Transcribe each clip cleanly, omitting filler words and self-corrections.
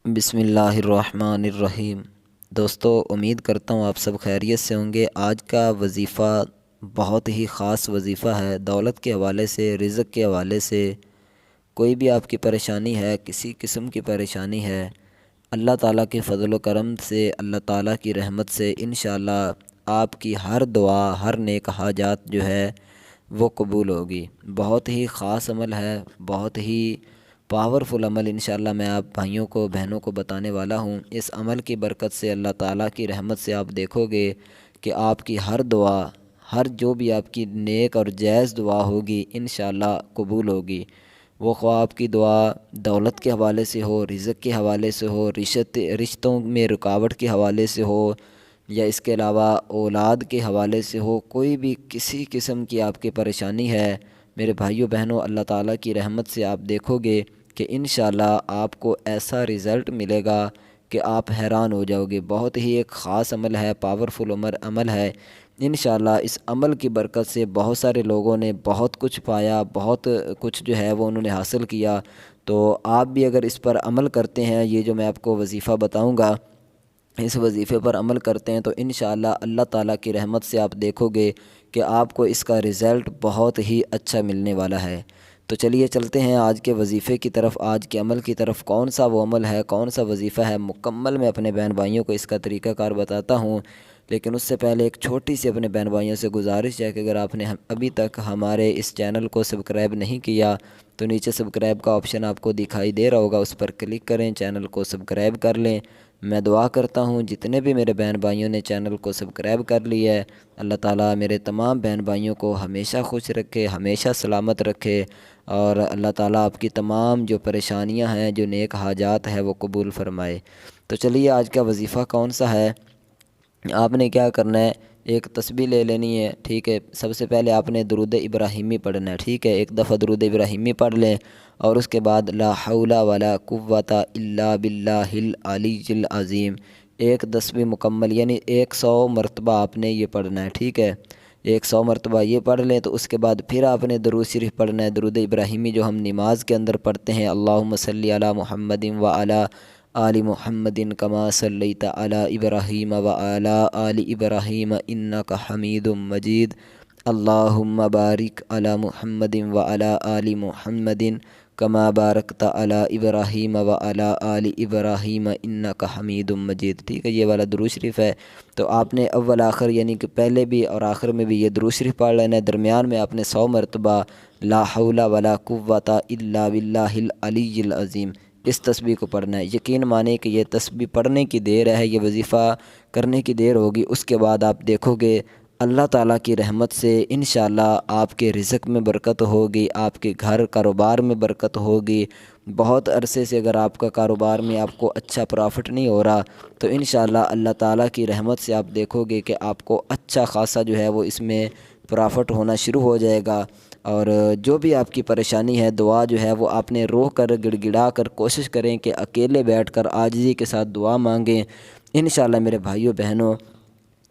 بسم اللہ الرحمن الرحیم۔ دوستو، امید کرتا ہوں آپ سب خیریت سے ہوں گے۔ آج کا وظیفہ بہت ہی خاص وظیفہ ہے۔ دولت کے حوالے سے، رزق کے حوالے سے، کوئی بھی آپ کی پریشانی ہے، کسی قسم کی پریشانی ہے، اللہ تعالیٰ کے فضل و کرم سے، اللہ تعالیٰ کی رحمت سے انشاءاللہ آپ کی ہر دعا، ہر نیک حاجات جو ہے وہ قبول ہوگی۔ بہت ہی خاص عمل ہے، بہت ہی پاورفل عمل انشاءاللہ میں آپ بھائیوں کو، بہنوں کو بتانے والا ہوں۔ اس عمل کی برکت سے، اللہ تعالیٰ کی رحمت سے آپ دیکھو گے کہ آپ کی ہر دعا، ہر جو بھی آپ کی نیک اور جائز دعا ہوگی انشاءاللہ قبول ہوگی۔ وہ خواہ آپ کی دعا دولت کے حوالے سے ہو، رزق کے حوالے سے ہو، رشتوں میں رکاوٹ کے حوالے سے ہو، یا اس کے علاوہ اولاد کے حوالے سے ہو، کوئی بھی کسی قسم کی آپ کی پریشانی ہے میرے بھائیوں بہنوں، اللہ تعالیٰ کی رحمت سے آپ دیکھو گے کہ انشاءاللہ آپ کو ایسا رزلٹ ملے گا کہ آپ حیران ہو جاؤ گے۔ بہت ہی ایک خاص عمل ہے، پاورفل عمل ہے۔ انشاءاللہ اس عمل کی برکت سے بہت سارے لوگوں نے بہت کچھ پایا، بہت کچھ جو ہے وہ انہوں نے حاصل کیا۔ تو آپ بھی اگر اس پر عمل کرتے ہیں، یہ جو میں آپ کو وظیفہ بتاؤں گا، اس وظیفے پر عمل کرتے ہیں تو انشاءاللہ اللہ تعالیٰ کی رحمت سے آپ دیکھو گے کہ آپ کو اس کا رزلٹ بہت ہی اچھا ملنے والا ہے۔ تو چلیے چلتے ہیں آج کے وظیفے کی طرف، آج کے عمل کی طرف۔ کون سا وہ عمل ہے، کون سا وظیفہ ہے، مکمل میں اپنے بہن بھائیوں کو اس کا طریقہ کار بتاتا ہوں۔ لیکن اس سے پہلے ایک چھوٹی سی اپنے بہن بھائیوں سے گزارش ہے کہ اگر آپ نے ابھی تک ہمارے اس چینل کو سبسکرائب نہیں کیا تو نیچے سبسکرائب کا آپشن آپ کو دکھائی دے رہا ہوگا، اس پر کلک کریں، چینل کو سبسکرائب کر لیں۔ میں دعا کرتا ہوں جتنے بھی میرے بہن بھائیوں نے چینل کو سبسکرائب کر لی ہے، اللہ تعالیٰ میرے تمام بہن بھائیوں کو ہمیشہ خوش رکھے، ہمیشہ سلامت رکھے، اور اللہ تعالیٰ آپ کی تمام جو پریشانیاں ہیں، جو نیک حاجات ہیں وہ قبول فرمائے۔ تو چلیے آج کا وظیفہ کون سا ہے۔ آپ نے کیا کرنا ہے، ایک تسبیح لے لینی ہے، ٹھیک ہے۔ سب سے پہلے آپ نے درود ابراہیمی پڑھنا ہے، ٹھیک ہے۔ ایک دفعہ درود ابراہیمی پڑھ لیں، اور اس کے بعد لا حول ولا قوت الا باللہ العلی العظیم، ایک تسبیح مکمل، یعنی 100 مرتبہ آپ نے یہ پڑھنا ہے، ٹھیک ہے۔ 100 مرتبہ یہ پڑھ لیں تو اس کے بعد پھر آپ نے درود شریف پڑھنا ہے، درود ابراہیمی جو ہم نماز کے اندر پڑھتے ہیں، اللہم صلی علی محمد وعلی آل محمد کما صلیت علی ابراہیم وعلی آل ابراہیم انک حمید مجید، اللہم بارک علی محمد وعلی آل محمد کما بارکت علی ابراہیم وعلی آل ابراہیم انک حمید مجید، ٹھیک ہے۔ یہ والا درود شریف ہے، تو آپ نے اول آخر یعنی کہ پہلے بھی اور آخر میں بھی یہ درود شریف پڑھ لینا ہے۔ درمیان میں آپ نے 100 مرتبہ لا حول ولا قوت الا باللہ العلی العظیم اس تسبیح کو پڑھنا ہے۔ یقین مانیں کہ یہ تسبیح پڑھنے کی دیر ہے، یہ وظیفہ کرنے کی دیر ہوگی، اس کے بعد آپ دیکھو گے اللہ تعالیٰ کی رحمت سے انشاءاللہ آپ کے رزق میں برکت ہوگی، آپ کے گھر کاروبار میں برکت ہوگی۔ بہت عرصے سے اگر آپ کا کاروبار میں آپ کو اچھا پرافٹ نہیں ہو رہا تو انشاءاللہ اللہ تعالیٰ کی رحمت سے آپ دیکھو گے کہ آپ کو اچھا خاصا جو ہے وہ اس میں پرافٹ ہونا شروع ہو جائے گا۔ اور جو بھی آپ کی پریشانی ہے، دعا جو ہے وہ آپ نے رو کر، گڑ گڑا کر کوشش کریں کہ اکیلے بیٹھ کر عاجزی کے ساتھ دعا مانگیں۔ انشاءاللہ میرے بھائیوں بہنوں،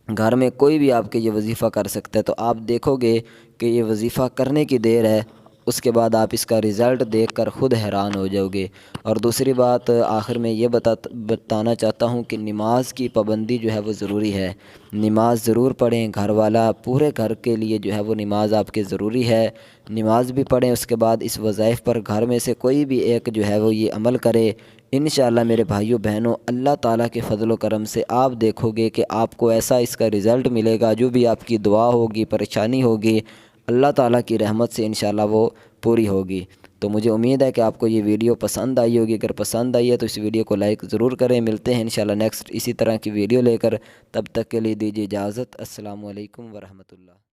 گھر میں کوئی بھی آپ کے یہ وظیفہ کر سکتا ہے، تو آپ دیکھو گے کہ یہ وظیفہ کرنے کی دیر ہے، اس کے بعد آپ اس کا رزلٹ دیکھ کر خود حیران ہو جاؤ گے۔ اور دوسری بات آخر میں یہ بتانا چاہتا ہوں کہ نماز کی پابندی جو ہے وہ ضروری ہے۔ نماز ضرور پڑھیں، گھر والا پورے گھر کے لیے جو ہے وہ نماز آپ کے ضروری ہے۔ نماز بھی پڑھیں، اس کے بعد اس وظائف پر گھر میں سے کوئی بھی ایک جو ہے وہ یہ عمل کرے۔ انشاءاللہ میرے بھائیوں بہنوں، اللہ تعالیٰ کے فضل و کرم سے آپ دیکھو گے کہ آپ کو ایسا اس کا رزلٹ ملے گا، جو بھی آپ کی دعا ہوگی، پریشانی ہوگی، اللہ تعالیٰ کی رحمت سے انشاءاللہ وہ پوری ہوگی۔ تو مجھے امید ہے کہ آپ کو یہ ویڈیو پسند آئی ہوگی۔ اگر پسند آئی ہے تو اس ویڈیو کو لائک ضرور کریں۔ ملتے ہیں انشاءاللہ نیکسٹ اسی طرح کی ویڈیو لے کر، تب تک کے لیے دیجیے اجازت۔ السلام علیکم ورحمۃ اللہ۔